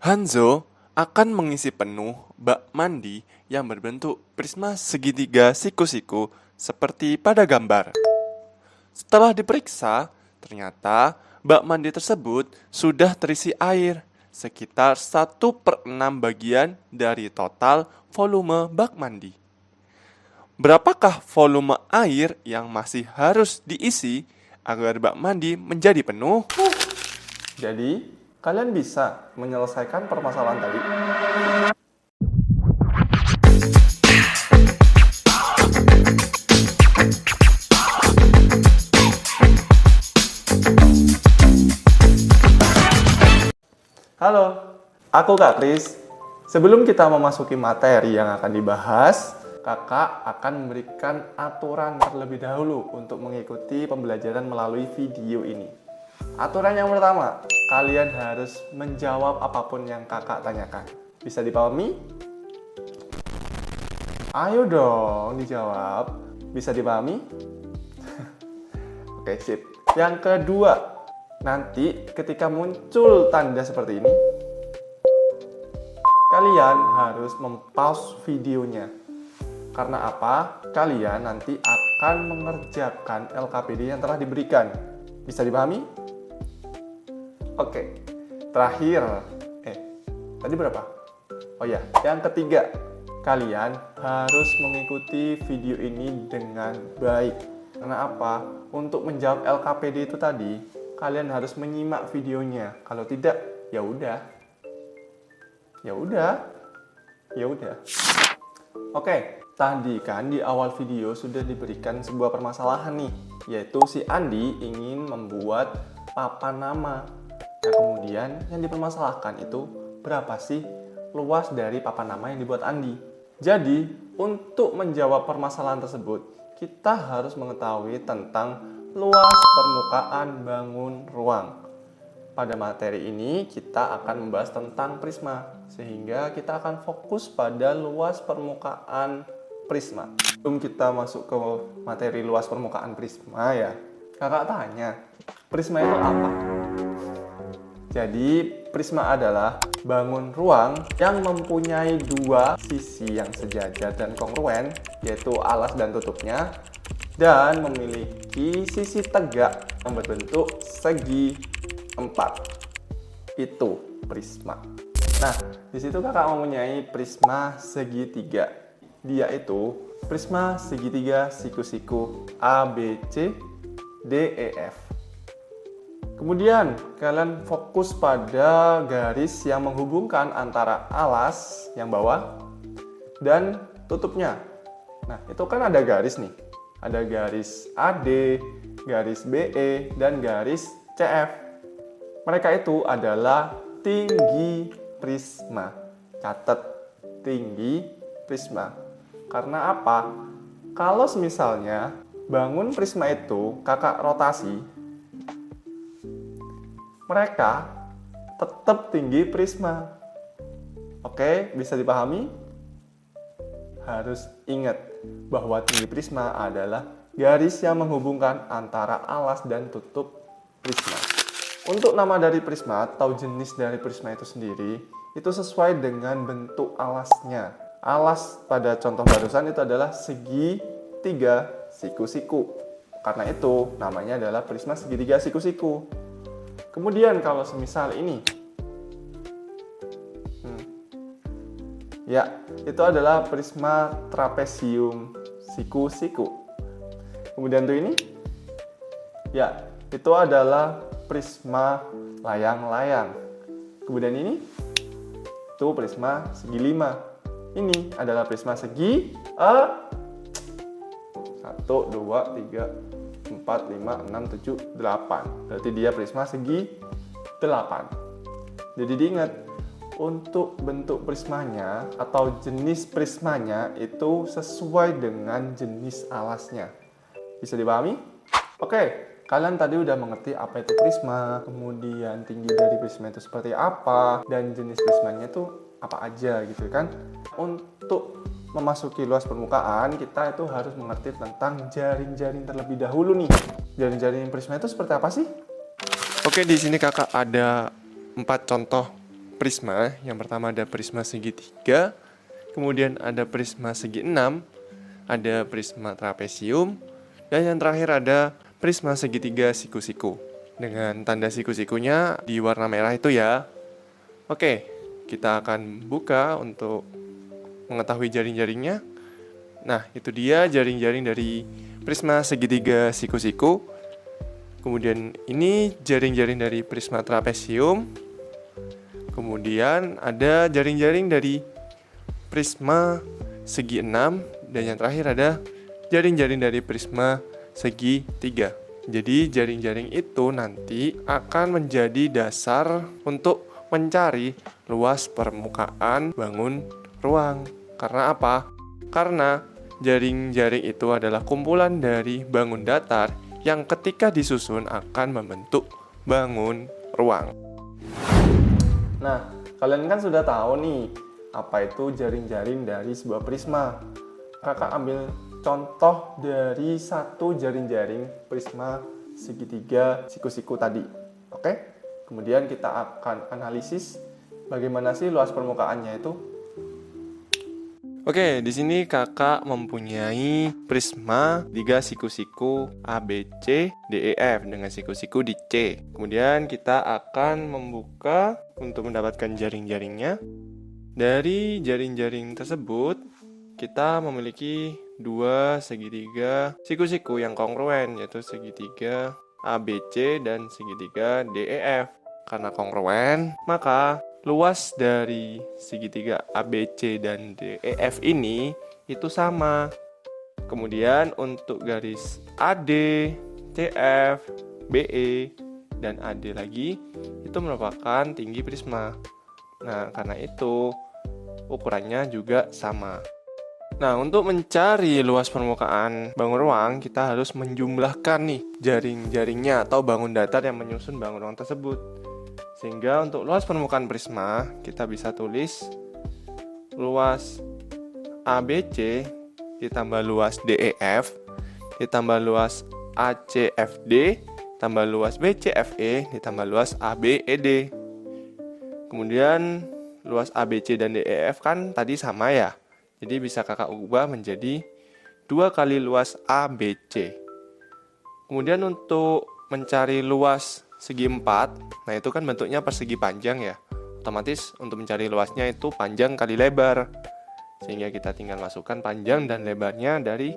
Hanzo akan mengisi penuh bak mandi yang berbentuk prisma segitiga siku-siku seperti pada gambar. Setelah diperiksa, ternyata bak mandi tersebut sudah terisi air, sekitar 1/6 bagian dari total volume bak mandi. Berapakah volume air yang masih harus diisi agar bak mandi menjadi penuh? Jadi, kalian bisa menyelesaikan permasalahan tadi. Halo, aku Kak Kris. Sebelum kita memasuki materi yang akan dibahas, Kakak akan memberikan aturan terlebih dahulu untuk mengikuti pembelajaran melalui video ini. Aturan yang pertama, kalian harus menjawab apapun yang Kakak tanyakan. Bisa dipahami? Ayo dong dijawab. Bisa dipahami? Oke, sip. Yang kedua, nanti ketika muncul tanda seperti ini, kalian harus mempause videonya. Karena apa? Kalian nanti akan mengerjakan LKPD yang telah diberikan. Bisa dipahami? Oke. Terakhir, tadi berapa? Oh ya, yang ketiga, kalian harus mengikuti video ini dengan baik. Karena apa? Untuk menjawab LKPD itu tadi, kalian harus menyimak videonya. Kalau tidak, ya udah. Ya udah. Ya udah. Oke, tadi kan di awal video sudah diberikan sebuah permasalahan nih, yaitu si Andi ingin membuat papan nama. Nah, kemudian yang dipermasalahkan itu berapa sih luas dari papan nama yang dibuat Andi. Jadi, untuk menjawab permasalahan tersebut, kita harus mengetahui tentang luas permukaan bangun ruang. Pada materi ini, kita akan membahas tentang prisma, sehingga kita akan fokus pada luas permukaan prisma. Sebelum kita masuk ke materi luas permukaan prisma ya, kakak tanya, prisma itu apa? Jadi, prisma adalah bangun ruang yang mempunyai dua sisi yang sejajar dan kongruen, yaitu alas dan tutupnya, dan memiliki sisi tegak yang berbentuk segi 4. Itu prisma. Nah, di situ kakak mempunyai prisma segitiga. Dia itu prisma segitiga siku-siku A, B, C, D, E, F. Kemudian, kalian fokus pada garis yang menghubungkan antara alas yang bawah dan tutupnya. Nah, itu kan ada garis nih. Ada garis AD, garis BE, dan garis CF. Mereka itu adalah tinggi prisma. Catat, tinggi prisma. Karena apa? Kalau misalnya bangun prisma itu kakak rotasi, mereka tetap tinggi prisma. Oke, bisa dipahami? Harus ingat bahwa tinggi prisma adalah garis yang menghubungkan antara alas dan tutup prisma. Untuk nama dari prisma atau jenis dari prisma itu sendiri, itu sesuai dengan bentuk alasnya. Alas pada contoh barusan itu adalah segitiga siku-siku. Karena itu namanya adalah prisma segitiga siku-siku. Kemudian kalau semisal ini, ya, itu adalah prisma trapesium siku-siku. Kemudian tuh ini, ya, itu adalah prisma layang-layang. Kemudian ini, itu prisma segi 5. Ini adalah prisma segi 1, 2, 3, 4, 5, 6, 7, 8. Berarti dia prisma segi 8. Jadi diingat, untuk bentuk prismanya atau jenis prismanya itu sesuai dengan jenis alasnya. Bisa dipahami? Oke, kalian tadi udah mengerti apa itu prisma, kemudian tinggi dari prisma itu seperti apa, dan jenis prismanya itu apa aja gitu kan. Untuk memasuki luas permukaan, kita itu harus mengerti tentang jaring-jaring terlebih dahulu nih. Jaring-jaring prisma itu seperti apa sih? Oke, di sini kakak ada 4 contoh prisma. Yang pertama ada prisma segitiga, kemudian ada prisma segi enam, ada prisma trapesium, dan yang terakhir ada prisma segitiga siku-siku. Dengan tanda siku-sikunya di warna merah itu ya. Oke, kita akan buka untuk mengetahui jaring-jaringnya. Nah, itu dia jaring-jaring dari prisma segitiga siku-siku. Kemudian ini jaring-jaring dari prisma trapesium. Kemudian ada jaring-jaring dari prisma segi enam. Dan yang terakhir ada jaring-jaring dari prisma segi tiga. Jadi jaring-jaring itu nanti akan menjadi dasar untuk mencari luas permukaan bangun ruang. Karena apa? Karena jaring-jaring itu adalah kumpulan dari bangun datar yang ketika disusun akan membentuk bangun ruang. Nah, kalian kan sudah tahu nih, apa itu jaring-jaring dari sebuah prisma. Kakak ambil contoh dari satu jaring-jaring prisma segitiga siku-siku tadi. Oke? Kemudian kita akan analisis bagaimana sih luas permukaannya itu. Oke, di sini kakak mempunyai prisma 3 siku-siku ABC, DEF dengan siku-siku di C. Kemudian kita akan membuka untuk mendapatkan jaring-jaringnya. Dari jaring-jaring tersebut, kita memiliki 2 segitiga siku-siku yang kongruen, yaitu segitiga ABC dan segitiga DEF. Karena kongruen, maka luas dari segitiga ABC dan DEF ini itu sama. Kemudian untuk garis AD, CF, BE, dan AD lagi itu merupakan tinggi prisma. Nah, karena itu ukurannya juga sama. Nah, untuk mencari luas permukaan bangun ruang, kita harus menjumlahkan nih jaring-jaringnya atau bangun datar yang menyusun bangun ruang tersebut. Sehingga untuk luas permukaan prisma, kita bisa tulis luas ABC ditambah luas DEF, ditambah luas ACFD, tambah luas BCFE, ditambah luas ABED. Kemudian luas ABC dan DEF kan tadi sama ya. Jadi bisa kakak ubah menjadi 2 kali luas ABC. Kemudian untuk mencari luas segi 4, nah itu kan bentuknya persegi panjang ya. Otomatis untuk mencari luasnya itu panjang kali lebar. Sehingga kita tinggal masukkan panjang dan lebarnya dari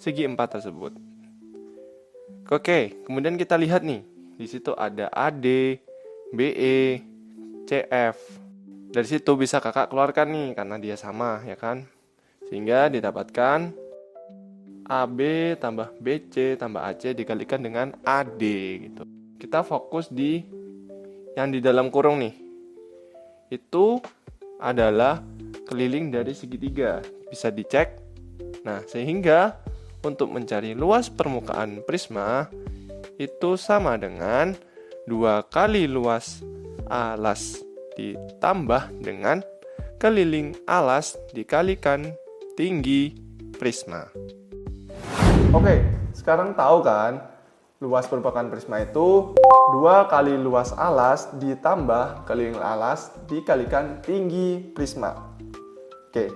segi 4 tersebut. Oke, kemudian kita lihat nih. Di situ ada AD, BE, CF. Dari situ bisa kakak keluarkan nih karena dia sama ya kan. Sehingga didapatkan AB tambah BC tambah AC dikalikan dengan AD gitu. Kita fokus di yang di dalam kurung nih. Itu adalah keliling dari segitiga. Bisa dicek. Nah, sehingga untuk mencari luas permukaan prisma itu sama dengan 2 kali luas alas ditambah dengan keliling alas dikalikan tinggi prisma. Oke, sekarang tahu kan? Luas permukaan prisma itu 2 kali luas alas ditambah keliling alas dikalikan tinggi prisma. Oke.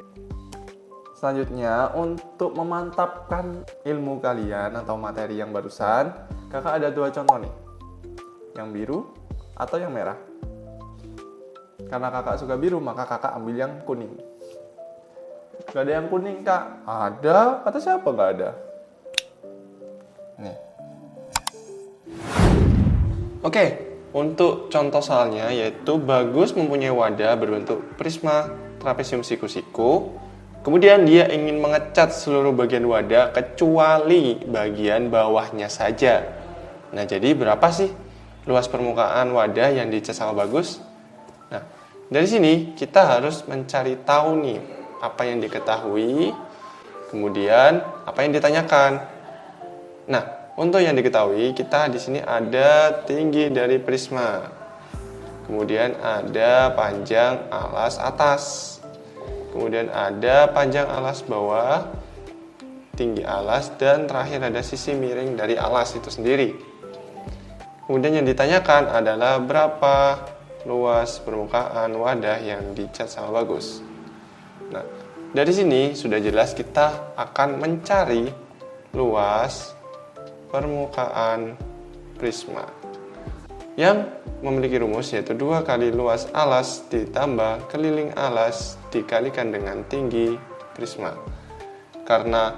Selanjutnya, untuk memantapkan ilmu kalian atau materi yang barusan, kakak ada 2 contoh nih. Yang biru atau yang merah. Karena kakak suka biru, maka kakak ambil yang kuning. Gak ada yang kuning, kak. Ada? Kata siapa gak ada? Nih. Oke, untuk contoh soalnya yaitu Bagus mempunyai wadah berbentuk prisma trapesium siku-siku. Kemudian dia ingin mengecat seluruh bagian wadah kecuali bagian bawahnya saja. Nah, jadi berapa sih luas permukaan wadah yang dicat sama Bagus? Nah, dari sini kita harus mencari tahu nih apa yang diketahui, kemudian apa yang ditanyakan. Nah, untuk yang diketahui, kita di sini ada tinggi dari prisma. Kemudian ada panjang alas atas. Kemudian ada panjang alas bawah, tinggi alas, dan terakhir ada sisi miring dari alas itu sendiri. Kemudian yang ditanyakan adalah berapa luas permukaan wadah yang dicat sama bagus. Nah, dari sini sudah jelas kita akan mencari luas permukaan prisma yang memiliki rumus yaitu 2 kali luas alas ditambah keliling alas dikalikan dengan tinggi prisma. Karena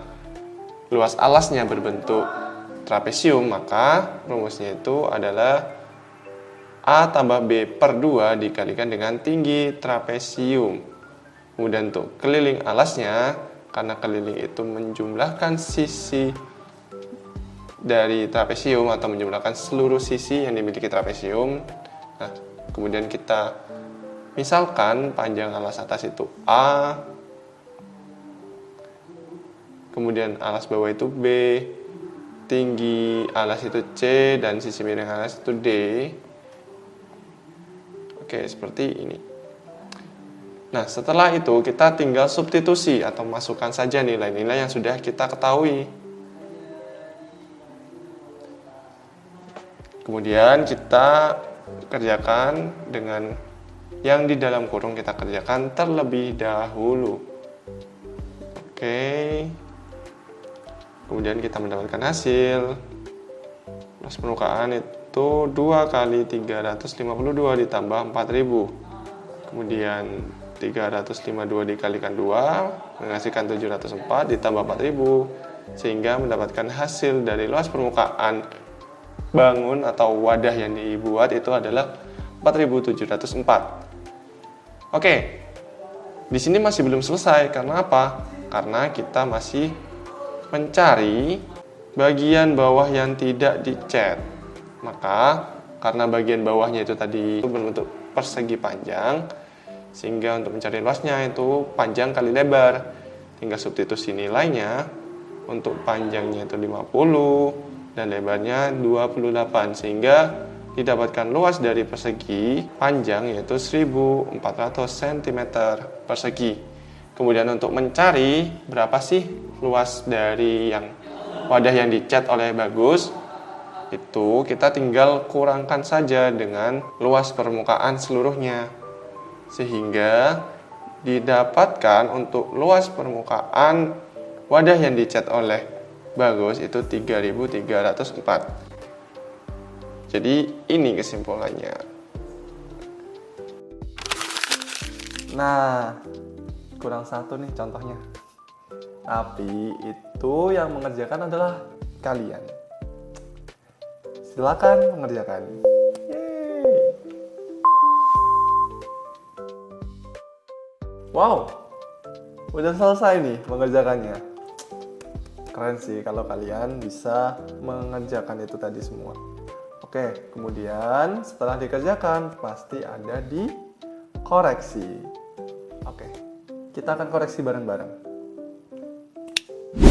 luas alasnya berbentuk trapesium, maka rumusnya itu adalah A tambah B per 2 dikalikan dengan tinggi trapesium. Kemudian untuk keliling alasnya, karena keliling itu menjumlahkan sisi dari trapesium atau menjumlahkan seluruh sisi yang dimiliki trapesium. Nah, kemudian kita misalkan panjang alas atas itu A, kemudian alas bawah itu B, tinggi alas itu C, dan sisi miring alas itu D. Oke, seperti ini. Nah, setelah itu kita tinggal substitusi atau masukkan saja nilai-nilai yang sudah kita ketahui. Kemudian kita kerjakan dengan yang di dalam kurung, kita kerjakan terlebih dahulu. Oke. Kemudian kita mendapatkan hasil. Luas permukaan itu 2 kali 352 ditambah 4000. Kemudian 352 dikalikan 2 menghasilkan 704 ditambah 4000, sehingga mendapatkan hasil dari luas permukaan bangun atau wadah yang dibuat itu adalah 4704. Oke. Di sini masih belum selesai. Karena apa? Karena kita masih mencari bagian bawah yang tidak dicat. Maka karena bagian bawahnya itu tadi berbentuk persegi panjang, sehingga untuk mencari luasnya itu panjang kali lebar. Tinggal substitusi nilainya. Untuk panjangnya itu 50 dan lebarnya 28, sehingga didapatkan luas dari persegi panjang yaitu 1400 cm persegi. Kemudian untuk mencari berapa sih luas dari yang wadah yang dicat oleh bagus, itu kita tinggal kurangkan saja dengan luas permukaan seluruhnya, sehingga didapatkan untuk luas permukaan wadah yang dicat oleh bagus itu 3304. Jadi ini kesimpulannya. Nah, kurang satu nih contohnya. Tapi itu yang mengerjakan adalah kalian. Silakan mengerjakan. Yeay. Wow, udah selesai nih mengerjakannya. Keren sih kalau kalian bisa mengerjakan itu tadi semua. Oke, kemudian setelah dikerjakan pasti ada di koreksi. Oke, kita akan koreksi bareng-bareng.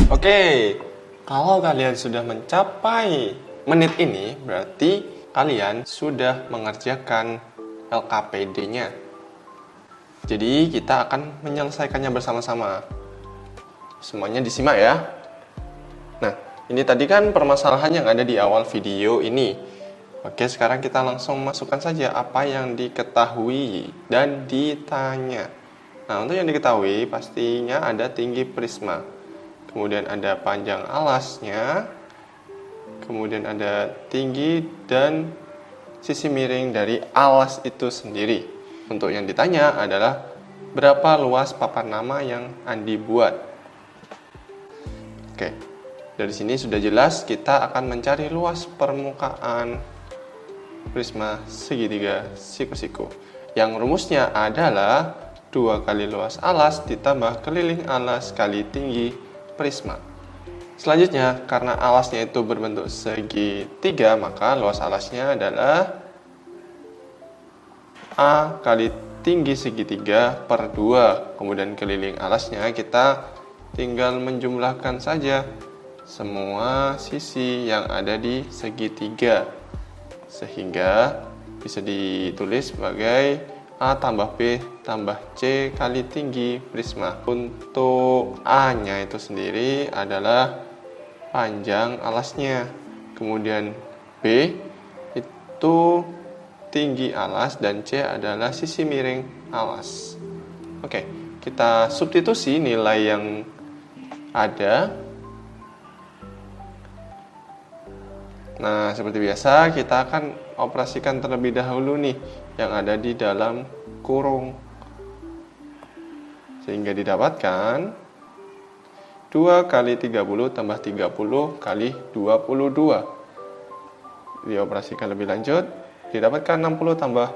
Oke, kalau kalian sudah mencapai menit ini, berarti kalian sudah mengerjakan LKPD-nya. Jadi kita akan menyelesaikannya bersama-sama. Semuanya disimak ya. Nah, ini tadi kan permasalahan yang ada di awal video ini. Oke, sekarang kita langsung masukkan saja apa yang diketahui dan ditanya. Nah, untuk yang diketahui pastinya ada tinggi prisma. Kemudian ada panjang alasnya. Kemudian ada tinggi dan sisi miring dari alas itu sendiri. Untuk yang ditanya adalah berapa luas papan nama yang Andi buat. Oke, dari sini sudah jelas kita akan mencari luas permukaan prisma segitiga siku-siku. Yang rumusnya adalah 2 kali luas alas ditambah keliling alas kali tinggi prisma. Selanjutnya, karena alasnya itu berbentuk segitiga, maka luas alasnya adalah A kali tinggi segitiga per 2. Kemudian keliling alasnya kita tinggal menjumlahkan saja semua sisi yang ada di segitiga, sehingga bisa ditulis sebagai A tambah B tambah C kali tinggi prisma. Untuk A-nya itu sendiri adalah panjang alasnya. Kemudian B itu tinggi alas dan C adalah sisi miring alas. Oke, kita substitusi nilai yang ada. Nah, seperti biasa kita akan operasikan terlebih dahulu nih yang ada di dalam kurung. Sehingga didapatkan 2 kali 30 tambah 30 kali 22. Dioperasikan lebih lanjut, didapatkan 60 tambah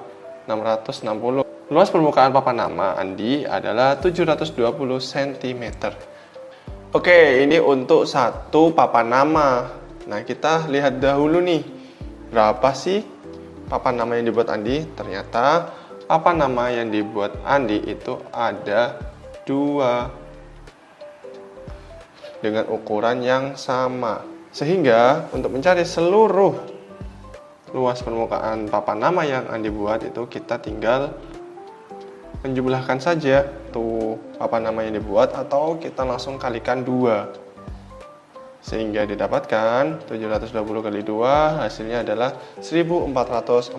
660. Luas permukaan papan nama Andi adalah 720 cm. Oke, ini untuk satu papan nama. Nah, kita lihat dahulu nih, berapa sih papan nama yang dibuat Andi? Ternyata papan nama yang dibuat Andi itu ada 2 dengan ukuran yang sama. Sehingga untuk mencari seluruh luas permukaan papan nama yang Andi buat itu kita tinggal menjumlahkan saja tuh papan nama yang dibuat atau kita langsung kalikan 2. Sehingga didapatkan 720 kali 2 hasilnya adalah 1440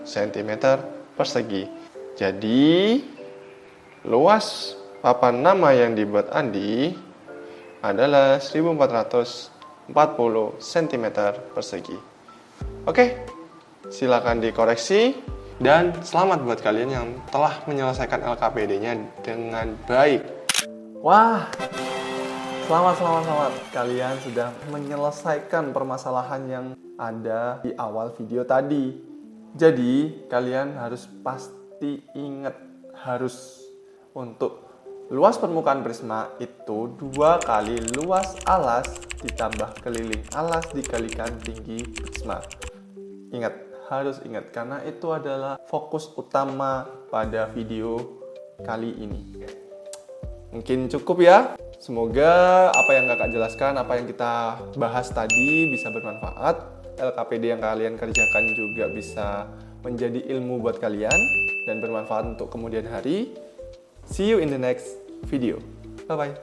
cm persegi. Jadi luas papan nama yang dibuat Andi adalah 1440 cm persegi. Oke, silakan dikoreksi dan selamat buat kalian yang telah menyelesaikan LKPD-nya dengan baik. Wah, selamat. Kalian sudah menyelesaikan permasalahan yang ada di awal video tadi. Jadi, kalian harus pasti ingat, harus untuk luas permukaan prisma itu 2 kali luas alas ditambah keliling alas dikalikan tinggi prisma. Ingat, harus ingat, karena itu adalah fokus utama pada video kali ini. Mungkin cukup ya. Semoga apa yang kakak jelaskan, apa yang kita bahas tadi bisa bermanfaat. LKPD yang kalian kerjakan juga bisa menjadi ilmu buat kalian dan bermanfaat untuk kemudian hari. See you in the next video. Bye-bye.